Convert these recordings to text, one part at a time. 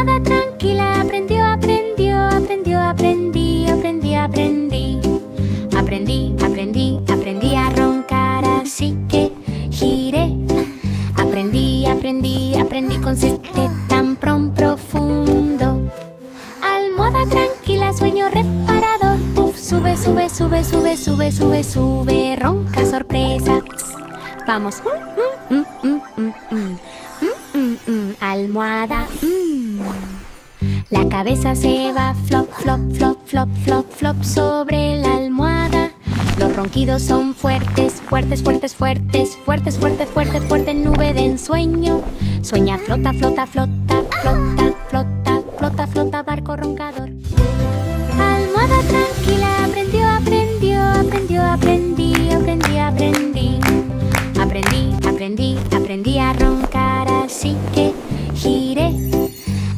almohada tranquila aprendió, aprendió, aprendió, aprendí, aprendí, aprendí. Aprendí, aprendí, aprendí a roncar, así que giré. Aprendí, aprendí, aprendí con este tan profundo. Almohada tranquila, sueño reparador. Uf, sube, sube, sube, sube, sube, sube, sube. Ronca, sorpresa. Vamos. Almohada. La cabeza se va flop, flop, flop, flop, flop, flop sobre la almohada. Los ronquidos son fuertes, fuertes, fuertes, fuertes, fuertes, fuertes, fuertes, fuerte nube de ensueño. Sueña, flota, flota, flota, flota, flota, flota, flota, barco roncador. Almohada tranquila aprendió, aprendió, aprendió, aprendí, aprendí, aprendí. Aprendí, aprendí, aprendí a roncar, así que giré.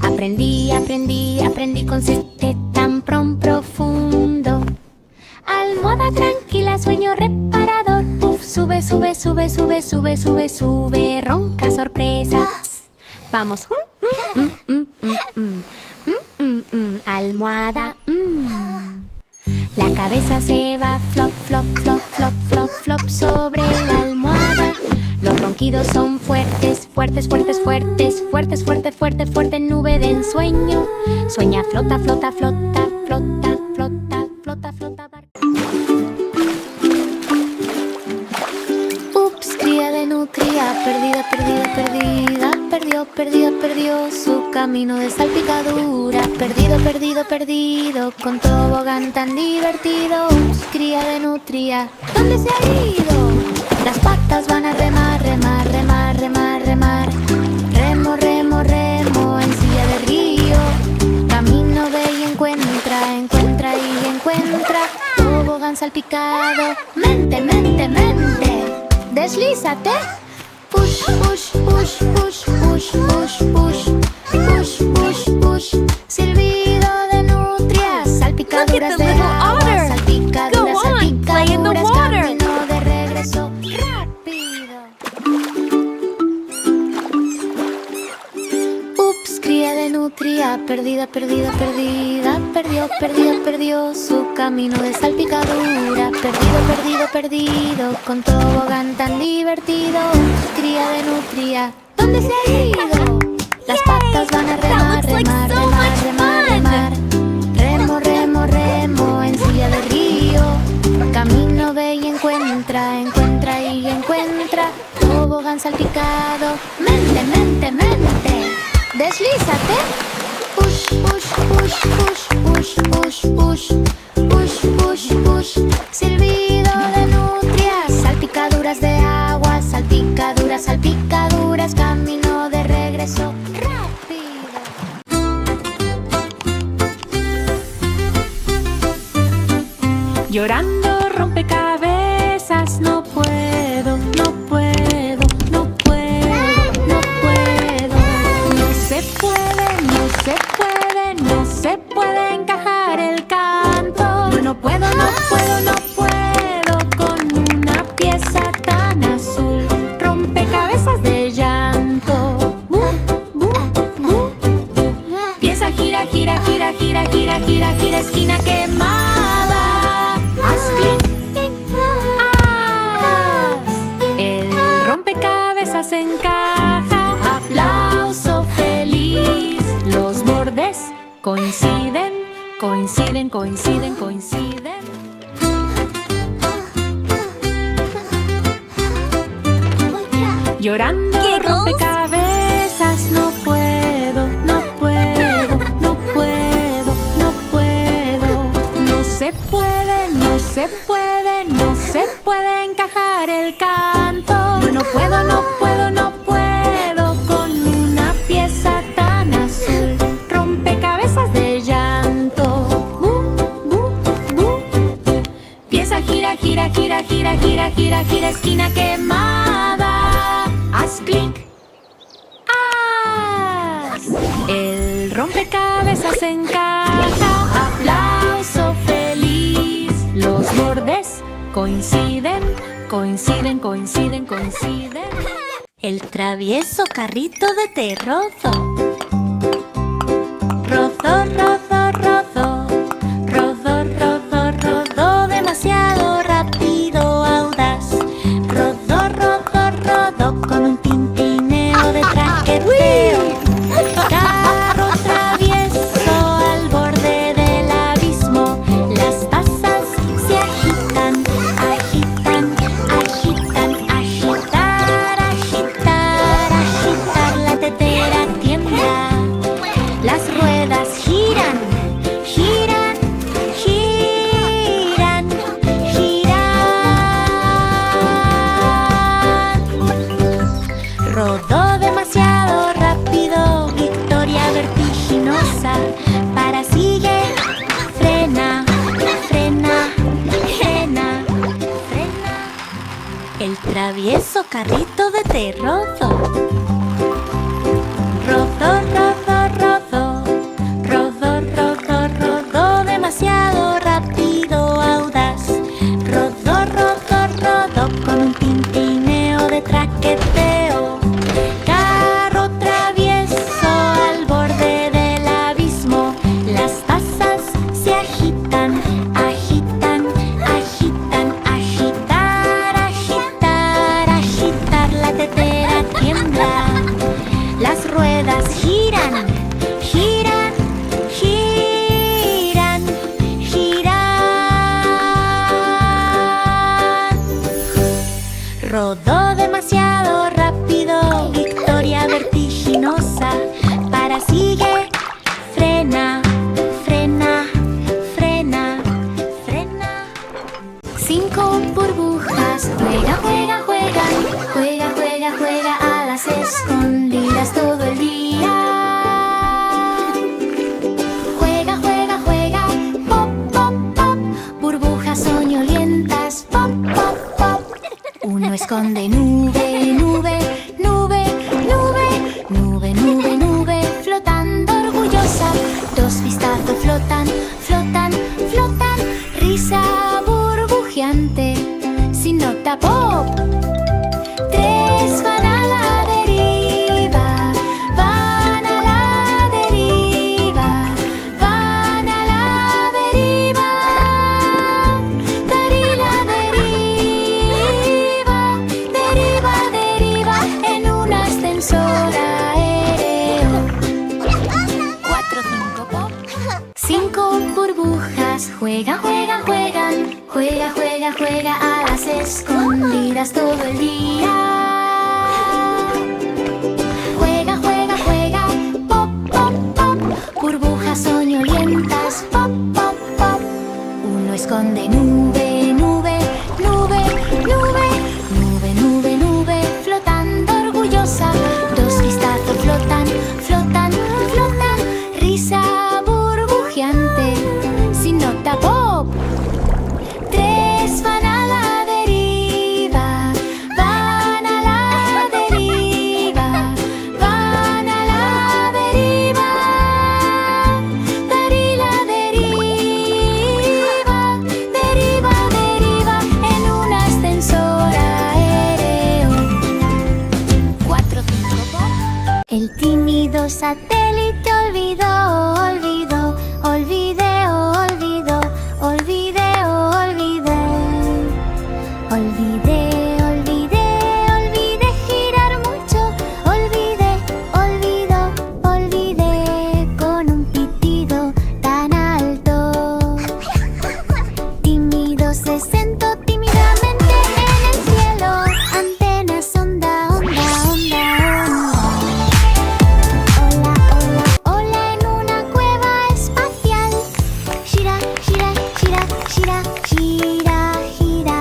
Aprendí, aprendí, aprendí con este tan profundo. Almohada tranquila, sueño reparador. Uf, sube, sube, sube, sube, sube, sube, sube. Ronca, sorpresas. Vamos. Almohada. La cabeza se va flop, flop, flop, flop, flop, flop sobre la almohada. Los ronquidos son fuertes, fuertes, fuertes, fuertes, fuertes, fuerte, fuerte, fuerte nube de ensueño. Sueña, flota, flota, flota, flota, flota, flota, flota, barco. Ups, cría de nutria, perdida, perdida, perdida. Perdió, perdió, perdió su camino de salpicadura. Perdido, perdido, perdido, con tobogán tan divertido. Ups, cría de nutria, ¿dónde se ha ido? Las patas van a remar, remar, remar, remar, remar. Remo, remo, remo en silla de río. Camino ve y encuentra, encuentra y encuentra. Tobogán salpicado. Mente, mente, mente. Deslízate. Push, push, push, push, push, push, push. Push, push, push. Silbido de nutrias. Salpicaduras de agua. Salpicaduras, salpicaduras. Camino de regreso. Rápido. Ups, cría de nutria. Perdida, perdida, perdida. Perdió, perdió, perdió su camino de salpicadura. Perdido, perdido, perdido, con tobogán tan divertido. Cría de nutria, ¿dónde se ha ido? Las patas van a remar, remar, remar, remar, remar. Remo, remo, remo en silla de río. Camino ve y encuentra, encuentra y encuentra. Tobogán salpicado. Mente, mente, mente. Deslízate. Push, push, push, push, push, push, push. Push, push, push. Silbido de nutrias. Salpicaduras de agua. Salpicaduras, salpicaduras. Camino de regreso. Rápido. Llorando rompecabezas. No puedo, no puedo, no puedo, no puedo. No se puede, no se puede, no se puede encajar el canto. No, no puedo, no puedo, no puedo con una pieza tan azul. Rompecabezas de llanto. Pieza gira, gira, gira, gira, gira, gira, gira, esquina quemada. Haz clic. Haz. El rompecabezas encaja. Aplauso feliz. Los bordes coinciden, coinciden, coinciden, coinciden. Llorando rompecabezas. No puedo, no puedo, no puedo, no puedo. No se puede, no se puede, no se puede encajar el canto. No, no puedo, no puedo, no puedo con una pieza tan azul. Rompecabezas de llanto. Pieza gira, gira, gira, gira, gira, gira, gira, esquina quemada. Haz clic. Haz. El rompecabezas encaja. Aplauso feliz. Los bordes coinciden, coinciden, coinciden, coinciden. El travieso carrito de Terrozo. famoso carrito de té. Rodo, rodo, rodo, rodo, rodo, rodo, rodo, demasiado rápido, audaz. Rodo, rodo, rodo, con un tintineo de traqueteo. Carro travieso al borde del abismo. Las tazas se agitan, agitan, agitan, agitar, agitar, agitar. La tetera tiembla. Las ruedas giran, giran, giran, giran. Rodó demasiado rápido, victoria vertiginosa. Para sigue, frena, frena, frena, frena. 5 burbujas, juega, juega, juegan. Juega, juega, juega a las escondidas todo el día. Juega, juega, juega, pop, pop, pop. Burbujas soñolientas, pop, pop, pop. Uno esconde nube, nube, nube, nube, nube, nube, nube, flotando orgullosa. 2 vistazos flotan, flotan, flotan. Risa burbujeante, sin nota pop. 3 van a la deriva, van a la deriva, van a la deriva. Deriva, deriva, deriva, deriva en un ascensor aéreo. 4, 5 pop. 5 burbujas, juega, juega, juegan. Juega, juega, juega a las escondidas todo el día. Juega, juega, juega, pop, pop, pop. Burbujas soñolientas, pop, pop, pop. Uno esconde nube, nube, nube, nube, nube, nube, nube, flotando orgullosa. 2 vistazos flotan, flotan, flotan. Risa burbujeante, sin nota pop. 3 van a la deriva, van a la deriva, van a la deriva. Deriva, deriva, deriva, deriva en un ascensor aéreo. 4, 5 pop. El tímido satélite olvidó, olvidó, olvidé, olvidó, olvidé, olvidé. Olvidé, olvidé, olvidé girar mucho. Olvidé, olvidó, olvidé con un pitido tan alto. Tímido se sentó tímidamente en el cielo. Antenas, onda, onda, onda, onda. Hola, hola, hola en una cueva espacial. Gira, gira, gira, gira, gira, gira.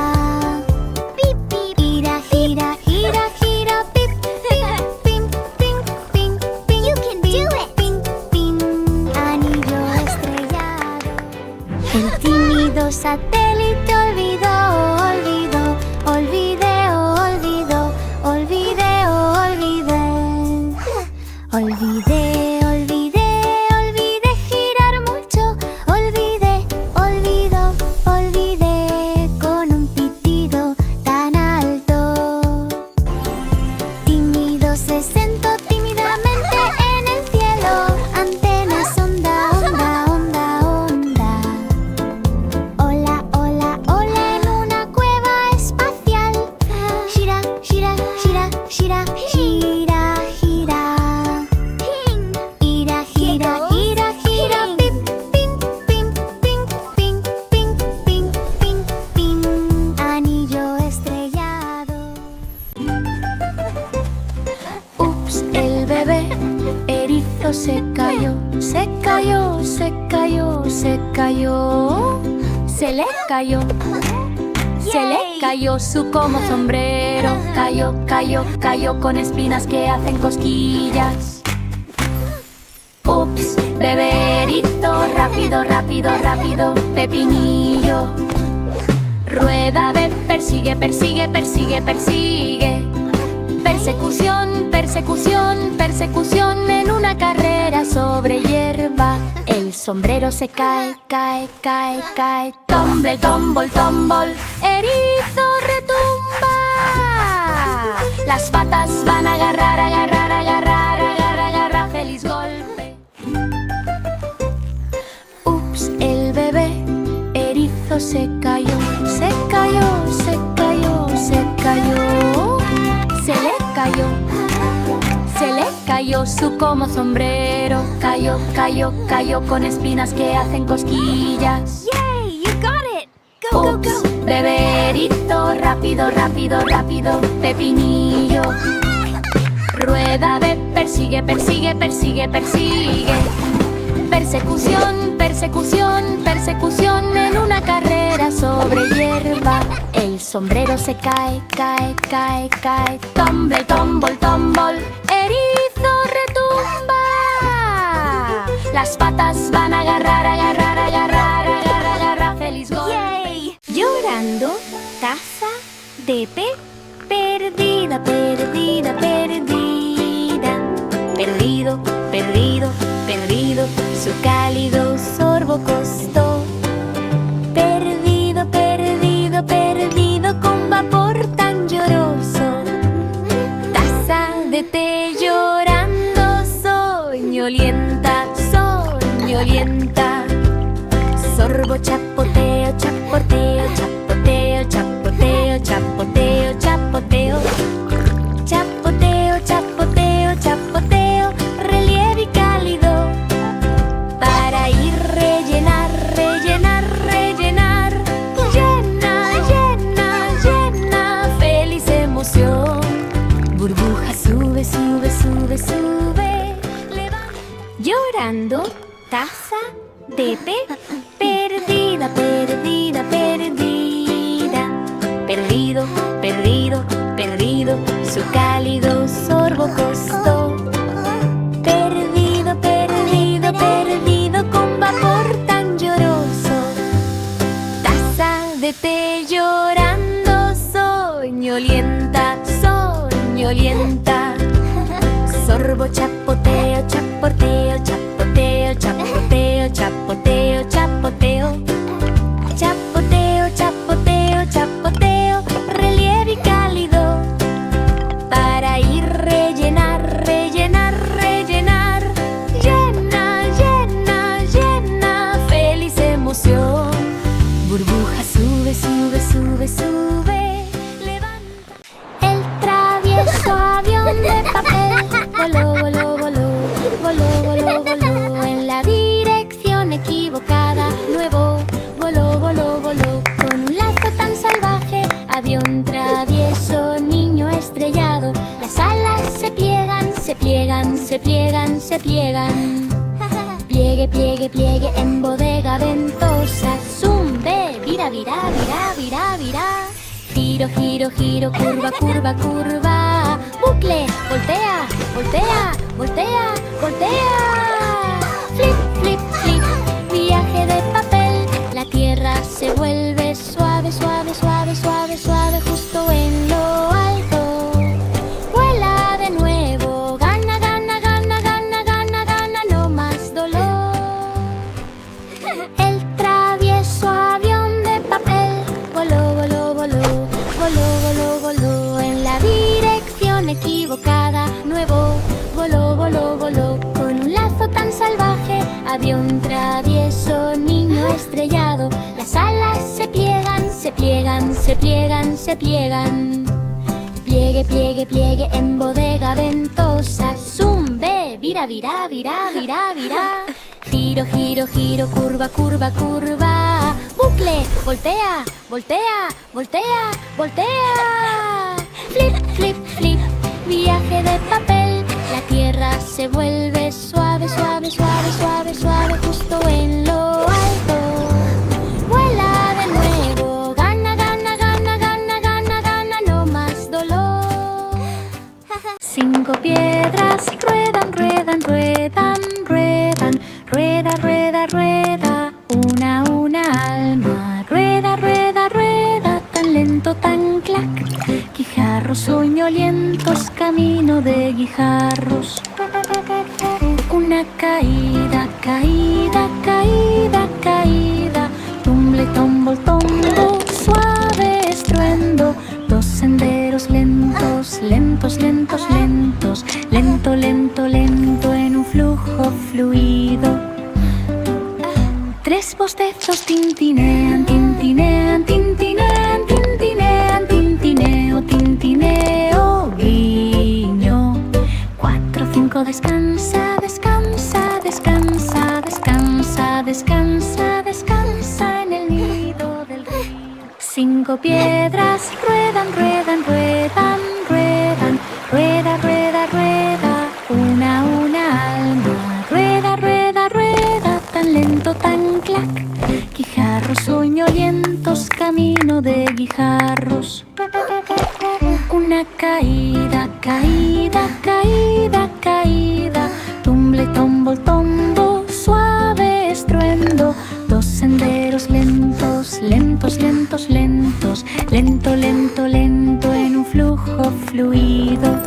Pip, pip, gira, gira, gira, gira, pip, pip, pim, pim, pim, pim. You can do it. Pim, pim, anillo estrellado. El tímido satélite olvidó, olvidó, olvidé, olvidó, olvidé, olvidé. Olvidé, olvidé, olvidé girar mucho. Olvidé, olvidó, olvidé con un pitido tan alto. Tímido se sentó tímidamente en el cielo. Antenas, onda, onda, onda, onda. Hola, hola, hola en una cueva espacial. Gira, gira, gira, gira, gira, gira. Gira, gira, gira, gira, pip, pim, pim, pim, pim, pim, pim, pim, pim, anillo estrellado. Ups, el bebé erizo se cayó, se cayó, se cayó, se cayó. Se le cayó, se le cayó su como sombrero. Cayó, cayó, cayó con espinas que hacen cosquillas. Ups, beberito, rápido, rápido, rápido, pepinillo. Rueda de persigue, persigue, persigue, persigue. Persecución, persecución, persecución en una carrera sobre hierba. El sombrero se cae, cae, cae, cae. Tumble, tumble, tumble, erizo retumba. Las patas van a agarrar, agarrar, agarrar, agarrar, agarrar. Feliz golpe. Ups, el bebé erizo se cayó, se cayó, se cayó, se cayó. Se le cayó, se le cayó su como sombrero. Cayó, cayó, cayó con espinas que hacen cosquillas. Yay, you got it. Go, go, Ups, go. beberito, rápido, rápido, rápido. Pepinillo, rueda de persigue, persigue, persigue, persigue. Persecución, persecución, persecución en una carrera sobre hierba. El sombrero se cae, cae, cae, cae. Tumble, tumble, tumble, erizo retumba. Las patas van a agarrar, agarrar, agarrar, agarrar, agarrar. Feliz golpe. Yay. Llorando, taza de té. Perdida, perdida, perdida. Perdido, perdido, perdido. Su cálido sorbo costó. Perdido, perdido, perdido con vapor tan lloroso. Taza de té llorando, soñolienta, soñolienta. Sorbo, chapoteo, chapoteo, chapoteo, chapoteo, chapoteo, chapoteo. Chapoteo, chapoteo, chapoteo, relieve y cálido. Para ir rellenar, rellenar, rellenar. Llena, llena, llena, feliz emoción. Burbuja sube, sube, sube, sube. Levanta. Llorando, taza de té. Perdida, perdida, perdida. Perdido, perdido, perdido. Su cálido sorbo costó. Perdido, perdido, perdido con vapor tan lloroso. Taza de té llorando, soñolienta, soñolienta. Sorbo, chapoteo, chapoteo, chapoteo, chapoteo, chapoteo, chapoteo. Chapoteo, chapoteo, chapoteo, relieve y cálido. Para ir rellenar, rellenar, rellenar. Llena, llena, llena, feliz emoción. Burbuja sube, sube, sube, sube. Levanta. El travieso avión de papel voló, voló, voló, voló, voló, voló en la dirección equivocada. Nuevo voló, voló, voló con un lazo tan salvaje. Avión travieso, niño estrellado. Las alas se pliegan, se pliegan, se pliegan, se pliegan. Pliegue, pliegue, pliegue en bodega ventosa. Zumbe, vira, vira, vira, vira, vira. Giro, giro, giro, curva, curva, curva. Bucle, voltea, voltea, voltea, voltea. Flip, flip, flip, viaje de papel. La tierra se vuelve suave, suave, suave, suave, suave, justo en lo alto. Vuela de nuevo, gana, gana, gana, gana, gana, gana, no más dolor. El travieso avión de papel voló, voló, voló, voló, voló, voló en la dirección equivocada. Nuevo voló, voló, voló con un lazo tan salvaje. Avión travieso, niño estrellado. Las alas se pliegan, se pliegan, se pliegan, se pliegan. Pliegue, pliegue, pliegue en bodega ventosa. Zumbe, vira, vira, vira, vira, vira. Giro, giro, giro, curva, curva, curva. Bucle, voltea, voltea, voltea, voltea. Flip, flip, flip, viaje de papel. La tierra se vuelve suave, suave, suave, suave, suave, justo en lo alto. Vuela de nuevo, gana, gana, gana, gana, gana, gana, no más dolor. 5 piedras ruedan, ruedan, ruedan, ruedan. Rueda, rueda, rueda, una alma. Rueda, rueda, rueda, tan lento, tan clac. Guijarros soñolientos caminan. caída, caída, caída. Tumble, tombol, tombo, suave estruendo. Dos senderos lentos, lentos, lentos, lentos. Lento, lento, lento en un flujo fluido. Tres bostezos tintinean, tintinean, tintinean, tintinean, tintineo, tintineo, guiño. 4, 5, descansa, descansa, descansa, descansa, descansa, descansa en el nido del río. 5 piedras ruedan, ruedan, ruedan, ruedan, rueda, rueda, rueda, una alma. Rueda, rueda, rueda, tan lento, tan clac. Guijarros soñolientos, camino de guijarros. Una caída, caída, caída, caída. Tumble, tombol, tombo, suave estruendo. Dos senderos lentos, lentos, lentos, lentos. Lento, lento, lento en un flujo fluido.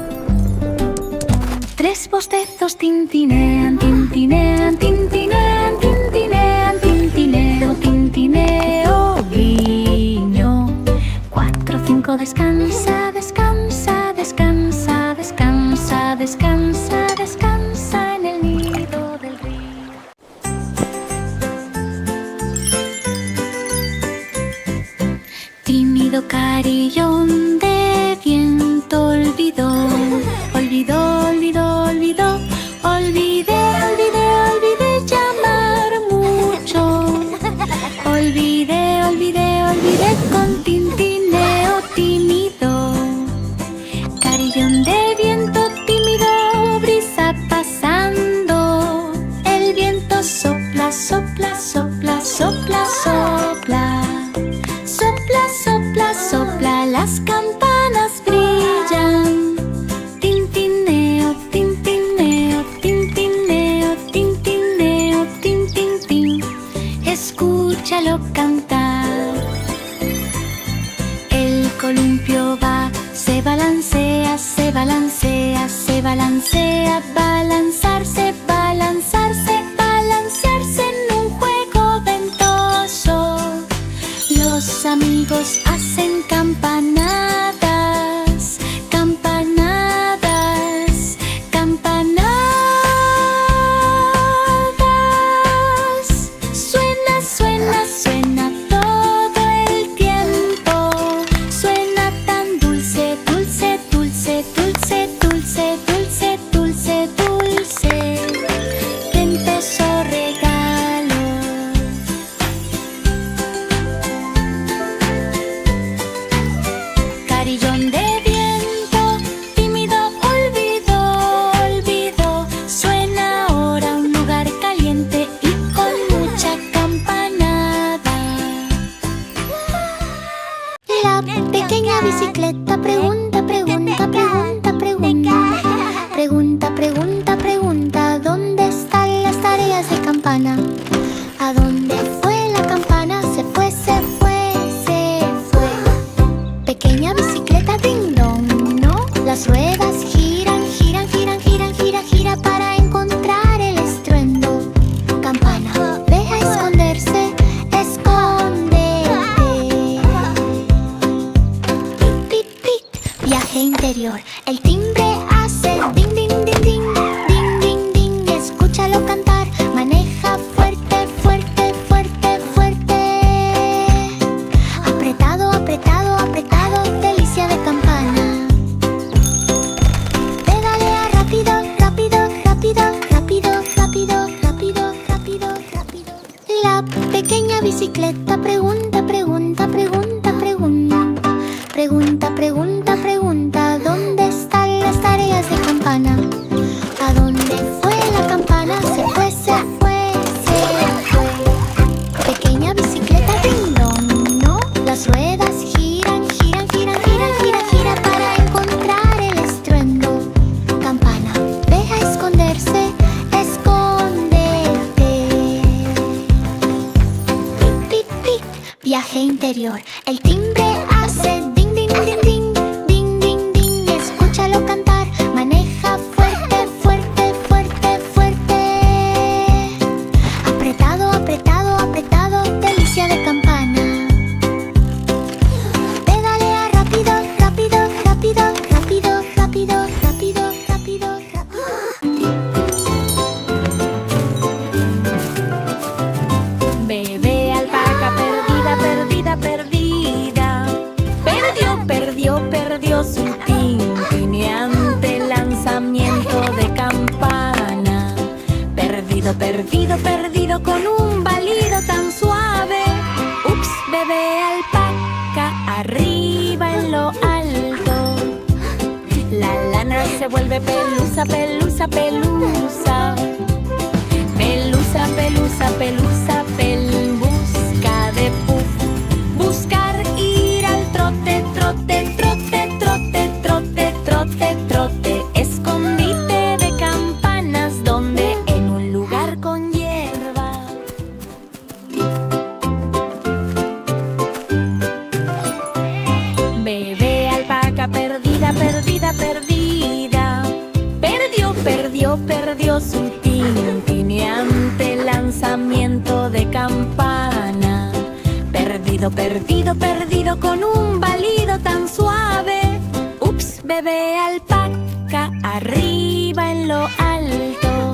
Tres bostezos tintinean, tintinean, tintinean, tintinean, tintineo, tintineo, guiño. 4, 5, descansa, descansa, descansa, descansa, descansa, descansa en el nido del río. Tímido carillón de viento olvidó, olvidó, olvidó, olvidó. Olvidé, olvidé, olvidé llamar mucho. Olvidé, olvidé, olvidé con tintineo tímido. Carillón de viento tímido, brisa pasando. El viento sopla, sopla, sopla, sopla, sopla. Sopla, sopla, sopla, las campanas brillan. Tintineo, tintineo, tintineo, tintineo, tintintín. Escúchalo cantar. El columpio va, se balancea, se balancea, se balancea. Balanzarse, balanzarse, balancearse en un juego ventoso. Los amigos hacen campanadas, campanadas, campanadas. Suena, suena, suena todo el tiempo. Suena tan dulce, dulce, dulce, dulce, dulce, dulce, dulce, dulce. Ventoso regalo. Carillón de viento, tímido, olvidó, olvidó. Suena ahora un lugar caliente y con mucha campanada. La pequeña bicicleta pregunta, pregunta, pregunta, pregunta. Pregunta, pregunta, pregunta, ¿dónde están las tareas de campana? ¿A dónde fue la campana? Se fue, se fue, se fue. Pequeña bicicleta ding dong, ¿no? Las ruedas giran, giran, giran, giran, gira, gira para encontrar el estruendo. Campana, ve a esconderse, escóndete. Pip, pip, pip, viaje interior. El timbre hace ding, ding, ding, ding, ding, ding, ding. Escúchalo cantar, maneja fuerte, fuerte, fuerte, fuerte. Apretado, apretado, apretado, delicia de campana. Pedalea rápido, rápido, rápido, rápido, rápido, rápido, rápido, rápido. La pequeña bicicleta pregunta, pregunta, pregunta, pregunta. Pregunta, pregunta, pregunta, ¿dónde están las tareas de campana? ¿A dónde fue la campana? Se fue, se fue, se fue. Pequeña bicicleta ding dong, ¿no? Las ruedas giran, giran, giran, giran, gira, gira para encontrar el estruendo. Campana, ve a esconderse, escóndete. Pip, pip, pip, viaje interior. El timbre hace ding, ding, ding, ding, ding, ding, ding. Escúchalo cantar, maneja fuerte, fuerte, fuerte, fuerte. Perdido, perdido, perdido con un balido tan suave. Ups, bebé alpaca, arriba en lo alto. La lana se vuelve pelusa, pelusa, pelusa. Pelusa, pelusa, pelusa, busca de puff. Buscar, ir al trote, trote, trote, trote, trote, trote, trote. Escondite de campanas, donde en un lugar con hierba. Bebé alpaca perdida, perdida, perdida. Perdió, perdió, perdió su tintineante lanzamiento de campana. Perdido, perdido, perdido con un balido tan suave. Ups, bebé alpaca, arriba en lo alto.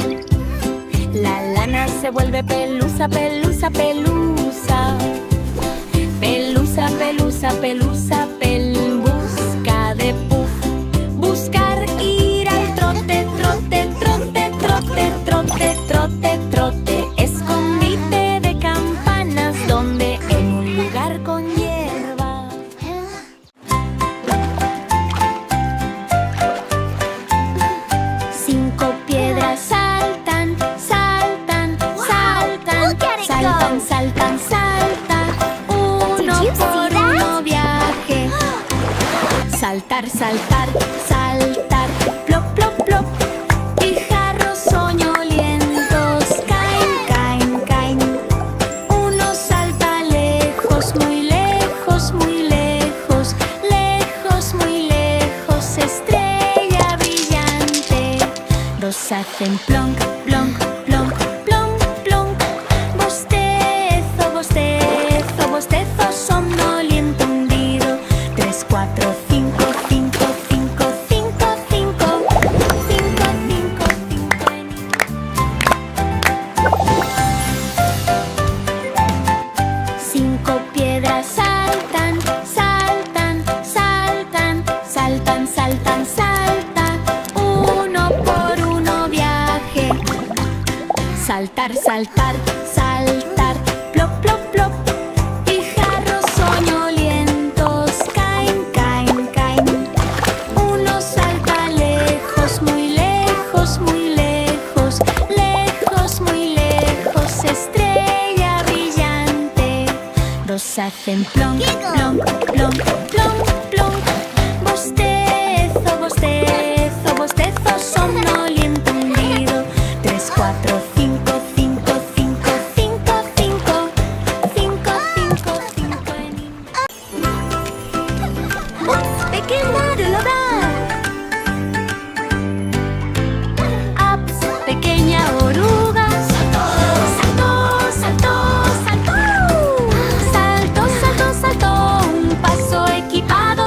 La lana se vuelve pelusa, pelusa, pelusa. Pelusa, pelusa, pelusa, busca de puff. Buscar, ir al trote, trote, trote, trote, trote, trote, trote. Escondite de campanas, donde en un lugar con hierba. 5 piedras saltan, saltan, saltan. Saltan, saltan, saltan. Uno por uno viaje. Saltar, saltar, saltar. Plop, plop, plop. Guijarros soñolientos caen, caen, caen. Uno salta lejos, muy lejos, muy lejos. Lejos, muy lejos. Estrella brillante. Dos hacen plonk, plonk, plonk, plonk, plonk. Bostezo, bostezo, bostezo. Somnoliento hundido. 3, 4, 5, 5, 5, 5, 5. 5, 5, 5 en 5 piedras saltan, saltan, saltan. Saltan, saltan, saltan. Uno por uno viaje. Saltar, saltar, saltar. Plop, plop, plop. Guijarros soñolientos caen, caen, caen. Uno salta lejos, muy lejos, muy lejos. Lejos, muy lejos. Estrella brillante. Dos hacen plonk, plonk, plonk, plonk, plonk. Bostezo, bostezo, bostezo. Somnoliento hundido. 3, 4, 5, 5, 5, 5, 5. 5, 5, 5 en ¡Ups! ¡Pequeña oruga! ¡Ups! ¡Pequeña oruga! ¡Saltó, saltó, saltó! ¡Saltó, saltó, saltó! Un paso equipado.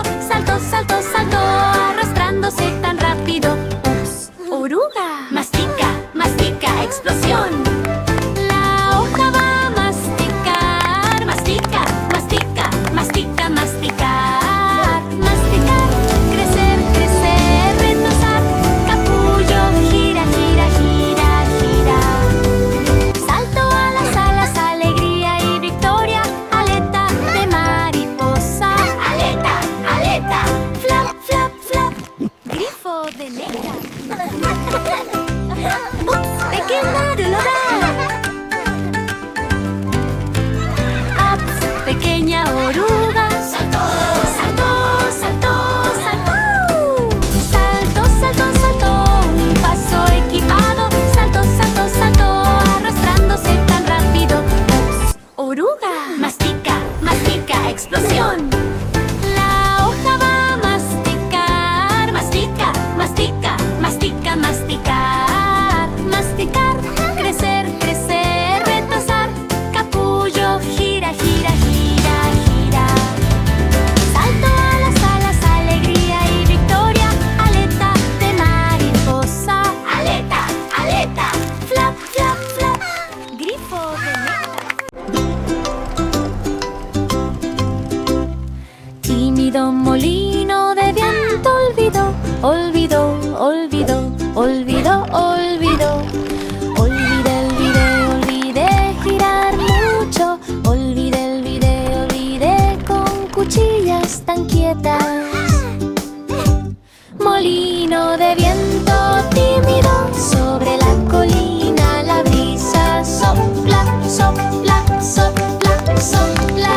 de viento tímido, sobre la colina la brisa sopla, sopla, sopla, sopla.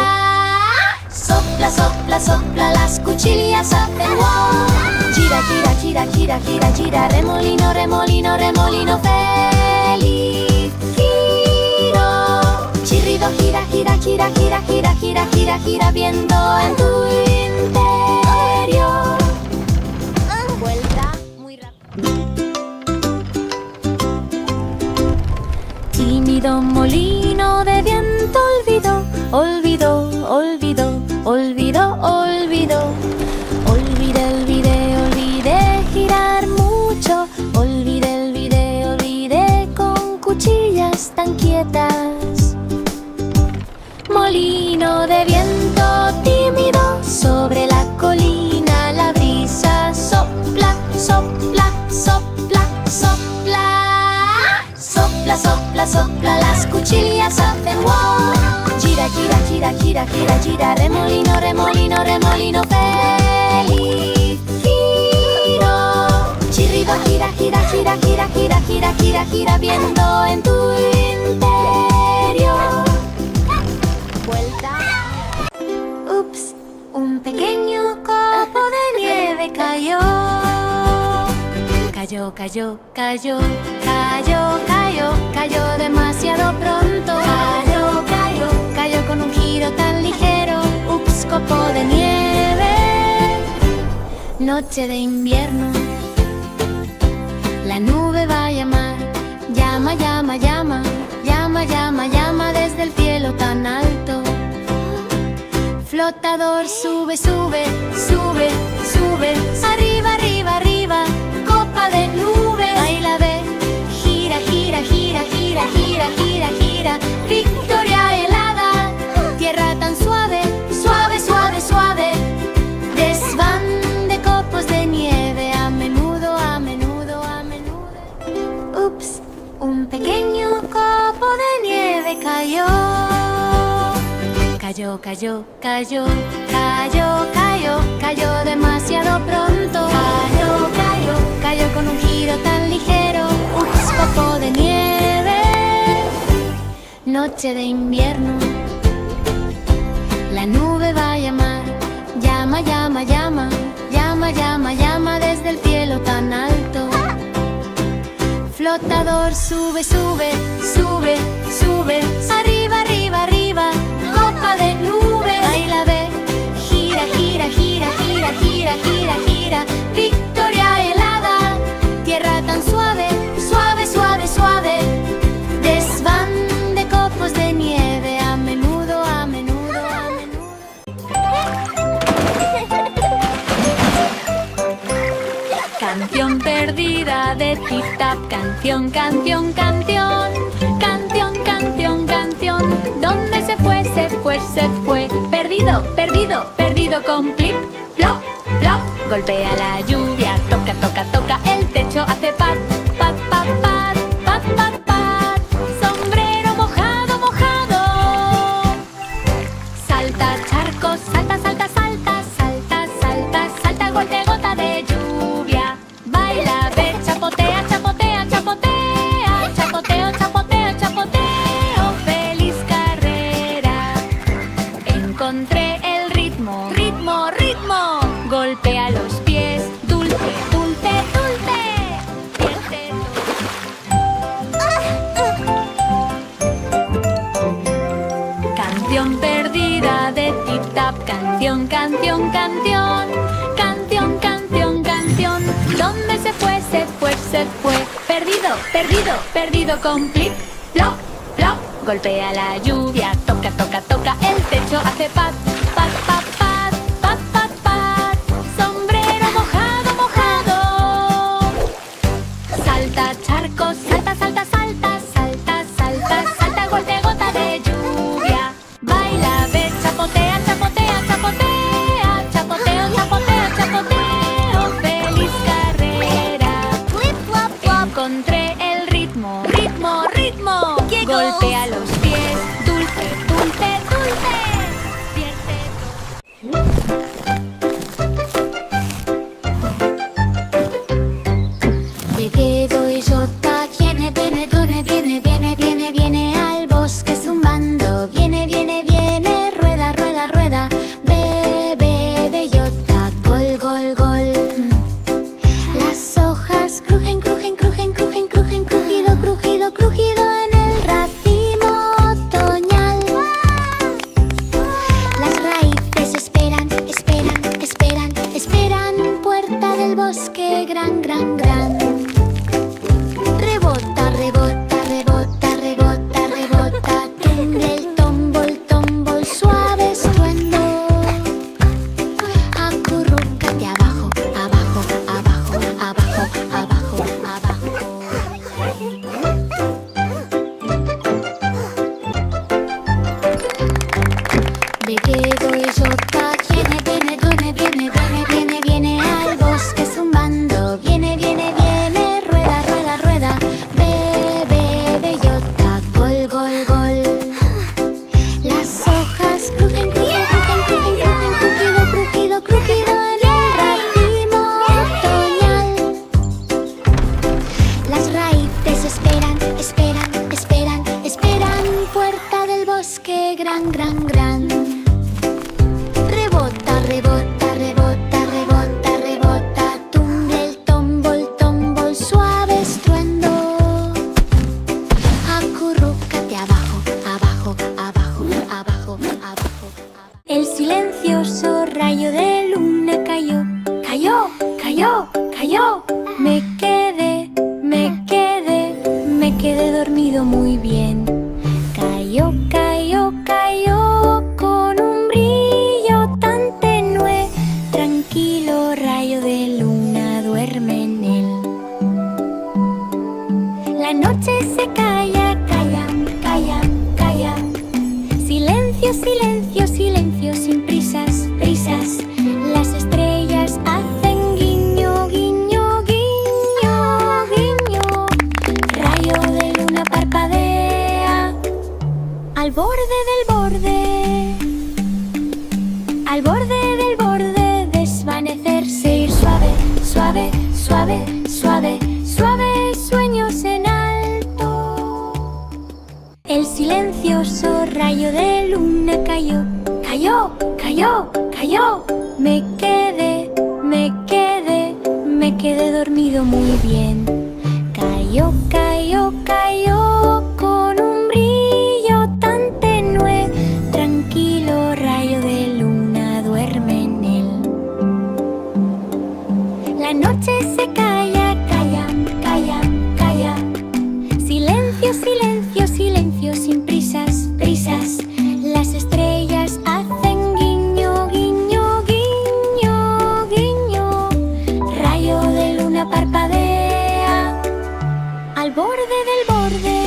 Sopla, sopla, sopla, las cuchillas hacen wow. Gira, gira, gira, gira, gira, gira, remolino, remolino, remolino feliz. Giro, chirrido, gira, gira, gira, gira, gira, gira, gira, gira, viendo en tu interior. Vuelta muy rápido. Tímido molino de viento olvidó, olvidó, olvidó, olvidó, olvidó. Olvidé, olvidé, olvidé girar mucho. Olvidé, olvidé, olvidé con cuchillas tan quietas. Molino de viento tímido, sobre la colina la brisa sopla, sopla, sopla, sopla. Sopla, sopla, sopla, las cuchillas hacen wow. Gira, gira, gira, gira, gira, gira, remolino, remolino, remolino feliz. Giro, chirrido, gira, gira, gira, gira, gira, gira, gira, gira, viendo en tu interior. Vuelta. Ups, un pequeño copo de nieve cayó. Cayó, cayó, cayó, cayó, cayó, cayó demasiado pronto. Cayó, cayó, cayó con un giro tan ligero. Ups, copo de nieve. Noche de invierno. La nube va a llamar. Llama, llama, llama. Llama, llama, llama desde el cielo tan alto. Flotador sube, sube, sube, sube. Arriba, arriba, arriba. Copa de nube, ahí la ve. Gira, gira, gira, gira, gira, gira, gira. Victoria helada, tierra tan suave, suave, suave, suave. Desván de copos de nieve, a menudo, a menudo, a menudo. Ups, un pequeño copo de nieve cayó. Cayó, cayó, cayó, cayó, cayó, cayó demasiado pronto. Cayó, cayó, cayó con un giro tan ligero. Ups, copo de nieve. Noche de invierno. La nube va a llamar. Llama, llama, llama. Llama, llama, llama desde el cielo tan alto. Flotador sube, sube, sube, sube. Arriba, arriba, arriba. Copa de nube, ahí la ve. Gira, gira, gira, gira, gira, gira, gira. Victoria helada, tierra tan suave, suave, suave, suave. Desván de copos de nieve, a menudo, a menudo, a menudo. Canción perdida de Tip Tap. Canción, canción, canción. Canción, canción, canción. ¿Dónde se fue, se fue, se fue? Perdido, perdido, perdido con Plip, plop, plop. Golpea la lluvia, toca, toca, toca el techo, hace pat, pat, pat, pat, pat, pat, pat. Sombrero mojado, mojado. Salta charcos, salta, salta, salta, salta, salta, salta, golpe, gota de lluvia. Baila, ve, chapotea, chapotea, chapotea, chapoteo, chapoteo, chapoteo. Feliz carrera. Encontré el ritmo, ritmo, ritmo. Golpea los pies, dulce, dulce, dulce. Pierde Canción perdida de Tip Tap. Canción, canción, canción. Canción, canción, canción. ¿Dónde se fue, se fue, se fue? Perdido, perdido, perdido con Plip, plop, plop. Golpea la lluvia, toca, toca, toca el techo, hace pat, pat, pat, pat, pat, pat, pat. Sombrero mojado, mojado. Salta charcos, salta, salta, salta, salta, salta, salta, golpe, gota de lluvia. Baila, ve, chapotea, chapotea, chapotea, chapoteo, chapoteo, chapoteo. Feliz carrera. Encontré el ritmo, ritmo, ritmo. Golpea los pies, dulce, dulce, dulce. Pierde bosque gran, gran, gran. Rebota, rebota, rebota, rebota, rebota. Tumble el tombol, tombol, suave estruendo. Acurrúcate abajo, abajo, abajo, abajo, abajo. El silencioso rayo de luna cayó, cayó, cayó, cayó. Me quedé, me quedé, me quedé dormido muy bien. Cayó, cayó, cayó con un brillo tan tenue. Tranquilo rayo de luna, duerme en él. La noche se calla, calla, calla, calla. Silencio, silencio, silencio, sin prisas, prisas. Las estrellas hacen guiño, guiño, guiño, guiño. Rayo de luna parpadea al borde del borde, al borde del borde, desvanecerse, ir suave, suave, suave, suave, suave, sueños en alto. El silencioso rayo de luna cayó, cayó, cayó, cayó. Me quedé, me quedé, me quedé dormido muy bien. Cayó, cayó, cayó con un brillo tan tenue. Tranquilo rayo de luna, duerme en él. La noche se calla, calla, calla, calla. Silencio, silencio, silencio, sin prisas, prisas. Las estrellas hacen guiño, guiño, guiño, guiño. Rayo de luna parpadea al borde del borde,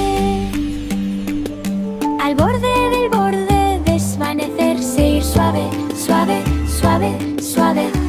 al borde del borde, desvanecerse, ir suave, suave, suave, suave.